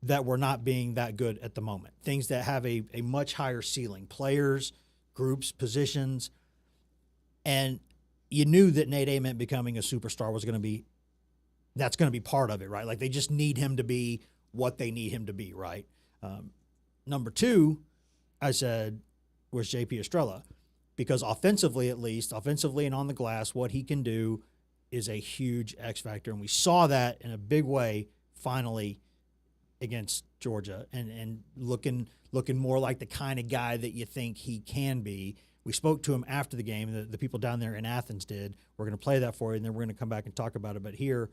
that were not being that good at the moment. Things that have a much higher ceiling, players, groups, positions. And you knew that Nate Ament becoming a superstar was going to be that's going to be part of it, right? Like they just need him to be what they need him to be, right? Number two, I said, was JP Estrella, because offensively, at least, offensively and on the glass, what he can do is a huge X factor. And we saw that in a big way finally against Georgia and looking more like the kind of guy that you think he can be. We spoke to him after the game. The people down there in Athens did. We're going to play that for you, and then we're going to come back and talk about it. But here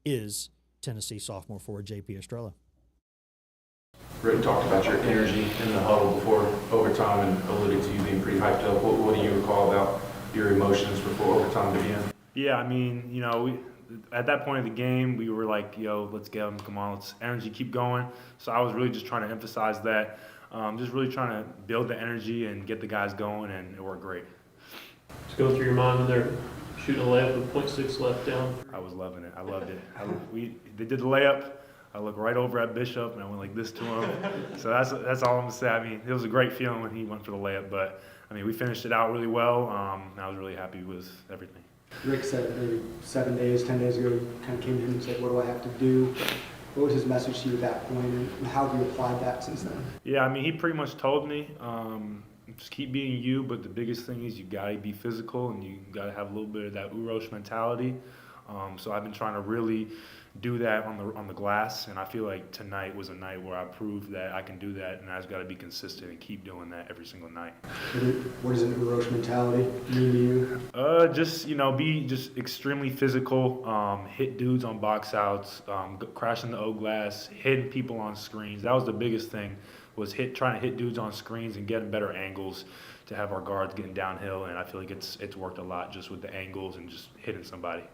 is Tennessee sophomore forward JP Estrella. Rick talked about your energy in the huddle before overtime and alluded to you being pretty hyped up. What do you recall about your emotions before overtime began? Yeah, I mean, at that point of the game, we were like, yo, let's get them, come on, let's energy, keep going. So I was really just trying to emphasize that, just really trying to build the energy and get the guys going, and it worked great. Just go through your mind when they're shooting a layup with 0.6 left down. I was loving it. I loved it. They did the layup. I looked right over at Bishop, and I went like this to him. So that's all I'm going to say. I mean, it was a great feeling when he went for the layup, but, I mean, we finished it out really well. I was really happy with everything. Rick said maybe 7 days, 10 days ago, you kind of came to him and said, what do I have to do? What was his message to you at that point, and how have you applied that since then? Yeah, I mean, he pretty much told me, just keep being you, but the biggest thing is you got to be physical and you got to have a little bit of that Urosh mentality. So I've been trying to really do that on the glass, and I feel like tonight was a night where I proved that I can do that, and I just got to be consistent and keep doing that every single night. What does an Urosh mentality mean to you? Just be just extremely physical, hit dudes on box outs, crashing the O glass, hitting people on screens. That was the biggest thing, was trying to hit dudes on screens and getting better angles to have our guards getting downhill, and I feel like it's worked a lot just with the angles and just hitting somebody.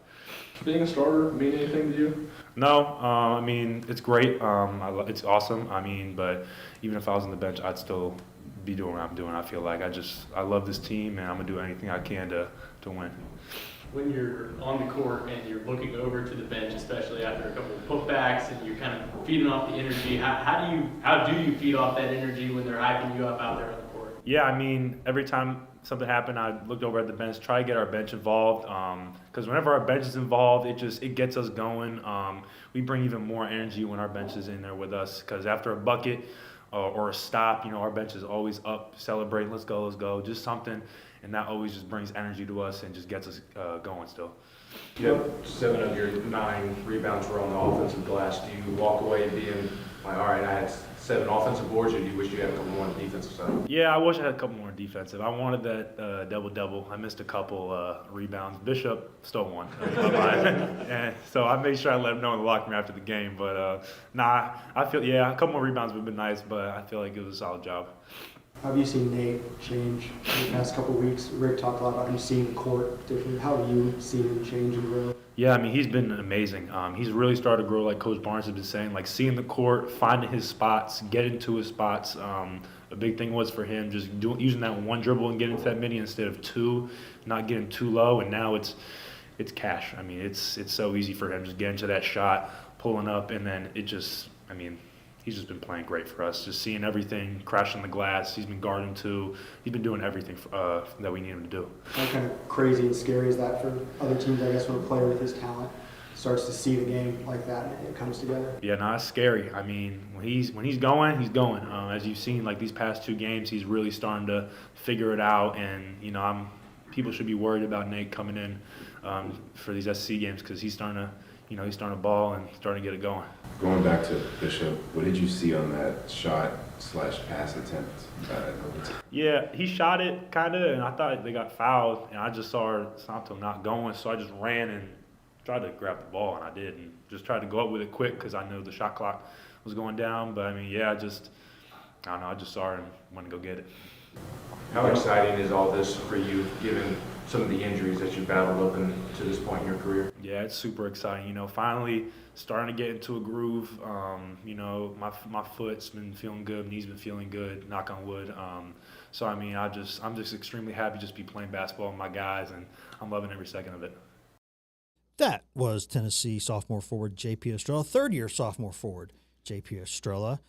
Being a starter mean anything to you? No, I mean, it's great. It's awesome. I mean, but even if I was on the bench, I'd still be doing what I'm doing. I feel like I love this team, and I'm going to do anything I can to win. When you're on the court and you're looking over to the bench, especially after a couple of putbacks, and you're kind of feeding off the energy, how do you feed off that energy when they're hyping you up out there on the court? Yeah, I mean, every time something happened, I looked over at the bench, try to get our bench involved. Because whenever our bench is involved, it gets us going. We bring even more energy when our bench is in there with us. Because after a bucket or a stop, our bench is always up, celebrating, let's go, just something. And that always just brings energy to us and just gets us going still. Yep, 7 of your 9 rebounds were on the offensive glass. Do you walk away being like, all right, I had 7 offensive boards, or do you wish you had a couple more on the defensive side? Yeah, I wish I had a couple more defensive. I wanted that double-double. I missed a couple rebounds. Bishop stole one. And so I made sure I let him know in the locker room after the game. But, I feel, a couple more rebounds would have been nice, but I feel like it was a solid job. How have you seen Nate change in the past couple of weeks? Rick talked a lot about him seeing the court differently. How have you seen him change and grow? Yeah, I mean, he's been amazing. He's really started to grow, like Coach Barnes has been saying, like seeing the court, finding his spots, getting to his spots. A big thing was for him just using that one dribble and getting to that mini instead of 2, not getting too low. And now it's cash. I mean, it's so easy for him just getting to that shot, pulling up, and then he's just been playing great for us. Just seeing everything, crashing the glass. He's been guarding too. He's been doing everything that we need him to do. How kind of crazy and scary is that for other teams, I guess, when a player with his talent starts to see the game like that and it comes together? Yeah, no, it's scary. I mean, when he's going, he's going. As you've seen, like these past 2 games, he's really starting to figure it out. And, people should be worried about Nate coming in for these SC games because he's starting to ball and starting to get it going. Going back to Bishop, what did you see on that shot/pass attempt? Yeah, he shot it kind of, and I thought they got fouled, and I just saw Santo not going, so I just ran and tried to grab the ball, and I did, and just tried to go up with it quick because I knew the shot clock was going down. But I mean, I just saw it and wanted to go get it. How exciting is all this for you, given some of the injuries that you've battled up to this point in your career? Yeah, it's super exciting. Finally starting to get into a groove. My foot's been feeling good, knee's been feeling good, knock on wood. So I mean, I'm just extremely happy just to be playing basketball with my guys, and I'm loving every second of it. That was Tennessee sophomore forward JP Estrella, third-year sophomore forward JP Estrella,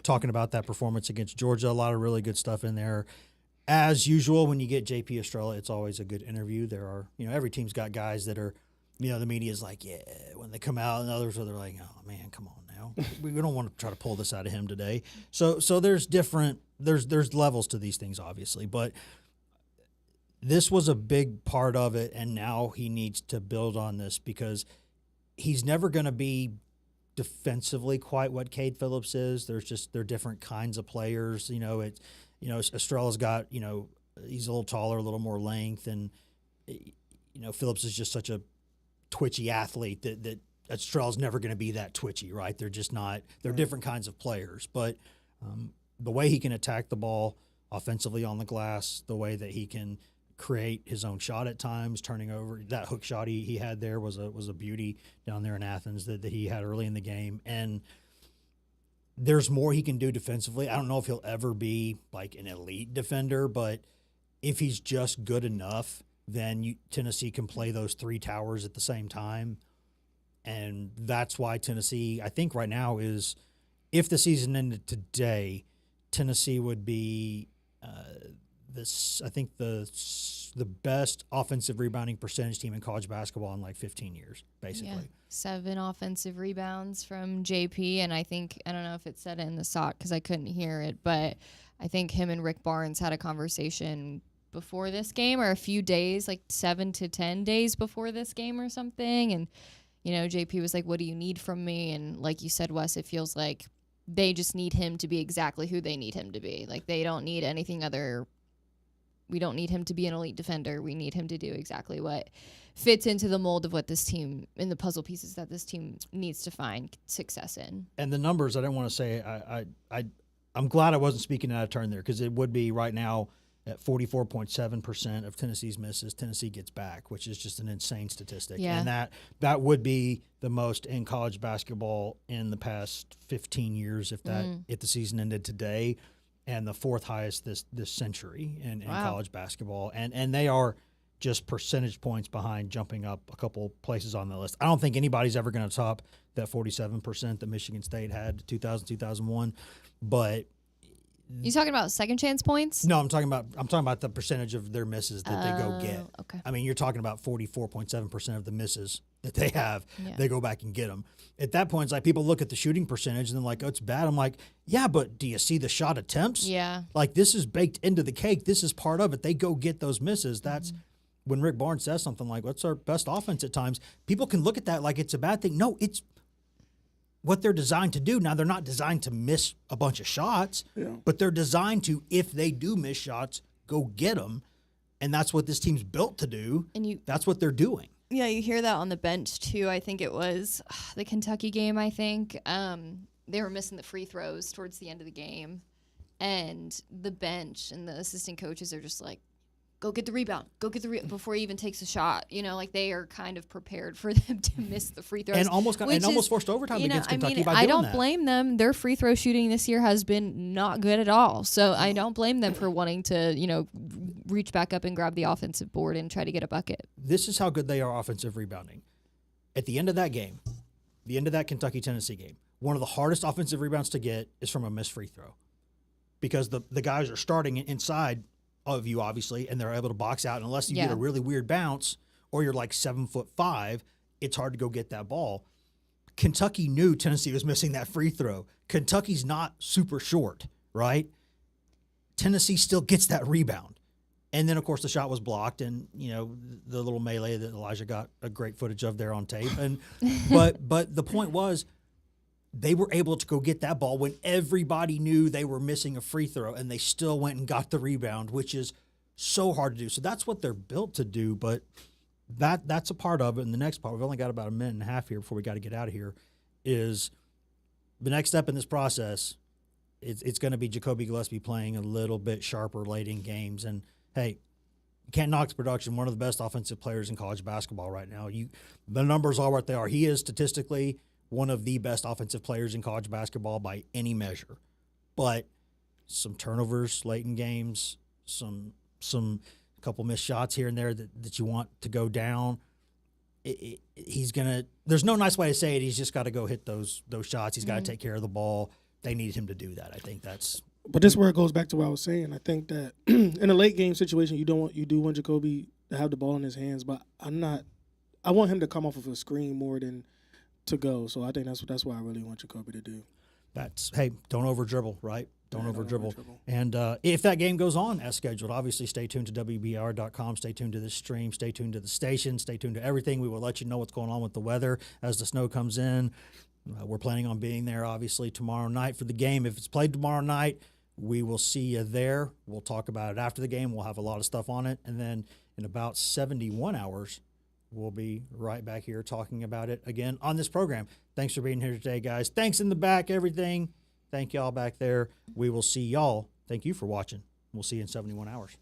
talking about that performance against Georgia. A lot of really good stuff in there. as usual, when you get JP Estrella, it's always a good interview. There are, every team's got guys that are, the media's like, yeah, when they come out, and others where they're like, oh man, come on now, we don't want to try to pull this out of him today. So there's there's levels to these things, obviously, but this was a big part of it, and now he needs to build on this because he's never going to be defensively quite what Cade Phillips is. They're different kinds of players. Estrella's got, he's a little taller, a little more length, and Phillips is just such a twitchy athlete that Estrella's never going to be that twitchy, right? They're just not. They're different kinds of players, but the way he can attack the ball offensively on the glass, the way that he can create his own shot at times, turning over that hook shot he had there was a beauty down there in Athens that he had early in the game. And there's more he can do defensively. I don't know if he'll ever be like an elite defender, but if he's just good enough, then Tennessee can play those three towers at the same time. And that's why Tennessee, I think right now is, if the season ended today, Tennessee would be the best offensive rebounding percentage team in college basketball in like 15 years, basically. Yeah. 7 offensive rebounds from JP, and I don't know if it said it in the SOC because I couldn't hear it, but I think him and Rick Barnes had a conversation before this game, or a few days, like 7 to 10 days before this game or something, and JP was like, what do you need from me? And like you said, Wes, it feels like they just need him to be exactly who they need him to be. Like, they don't need anything other. We don't need him to be an elite defender. We need him to do exactly what fits into the mold of what this team, in the puzzle pieces that this team needs to find success in. And the numbers, I don't want to say, I'm glad I wasn't speaking out of turn there, because it would be right now at 44.7% of Tennessee's misses, Tennessee gets back, which is just an insane statistic. Yeah. And that would be the most in college basketball in the past 15 years if the season ended today, and the 4th highest this century in college basketball. And they are just percentage points behind, jumping up a couple places on the list. I don't think anybody's ever going to top that 47% that Michigan State had 2000, 2001, but you talking about second chance points? no, I'm talking about the percentage of their misses that they go get. Okay. I mean, you're talking about 44.7% of the misses that they have. Yeah. They go back and get them. At that point, it's like people look at the shooting percentage and they're like, oh, it's bad. I'm like, yeah, but do you see the shot attempts? Yeah. Like, this is baked into the cake. This is part of it. They go get those misses. That's when Rick Barnes says something like, what's our best offense at times? People can look at that like it's a bad thing. No, it's what they're designed to do. Now, they're not designed to miss a bunch of shots, but they're designed to, if they do miss shots, go get them. And that's what this team's built to do. And that's what they're doing. Yeah, you hear that on the bench, too. I think it was the Kentucky game, I think. They were missing the free throws towards the end of the game. And the bench and the assistant coaches are just like, go get the rebound. Go get the before he even takes a shot. Like, they are kind of prepared for them to miss the free throws. And almost forced overtime against Kentucky by doing that. I don't blame them. Their free throw shooting this year has been not good at all. So I don't blame them for wanting to, reach back up and grab the offensive board and try to get a bucket. This is how good they are offensive rebounding. At the end of that game, the end of that Kentucky-Tennessee game, one of the hardest offensive rebounds to get is from a missed free throw, because the guys are starting inside of you, obviously, and they're able to box out. And unless you get a really weird bounce or you're like 7'5", it's hard to go get that ball. Kentucky knew Tennessee was missing that free throw. Kentucky's not super short, right? Tennessee still gets that rebound. And then, of course, the shot was blocked, and, the little melee that Elijah got a great footage of there on tape. And but the point was, they were able to go get that ball when everybody knew they were missing a free throw, and they still went and got the rebound, which is so hard to do. So that's what they're built to do, but that's a part of it. And the next part, we've only got about a minute and a half here before we got to get out of here, is the next step in this process. It's going to be Jacoby Gillespie playing a little bit sharper late in games. And, hey, you can't knock the production. One of the best offensive players in college basketball right now. The numbers are what they are. He is statistically one of the best offensive players in college basketball by any measure. But some turnovers late in games, some couple missed shots here and there that you want to go down. He's going to – there's no nice way to say it. He's just got to go hit those shots. He's got to take care of the ball. They need him to do that. I think that's But this is where it goes back to what I was saying. I think that in a late game situation, you do want Jacoby to have the ball in his hands, but I want him to come off of a screen more than to go. So I think that's what I really want Jacoby to do. Hey, don't over dribble, right? Don't over dribble. And if that game goes on as scheduled, obviously stay tuned to WBR.com, stay tuned to this stream, stay tuned to the station, stay tuned to everything. We will let you know what's going on with the weather as the snow comes in. We're planning on being there, obviously, tomorrow night for the game. If it's played tomorrow night, we will see you there. We'll talk about it after the game. We'll have a lot of stuff on it. And then in about 71 hours, we'll be right back here talking about it again on this program. Thanks for being here today, guys. Thanks in the back, everything. Thank y'all back there. We will see y'all. Thank you for watching. We'll see you in 71 hours.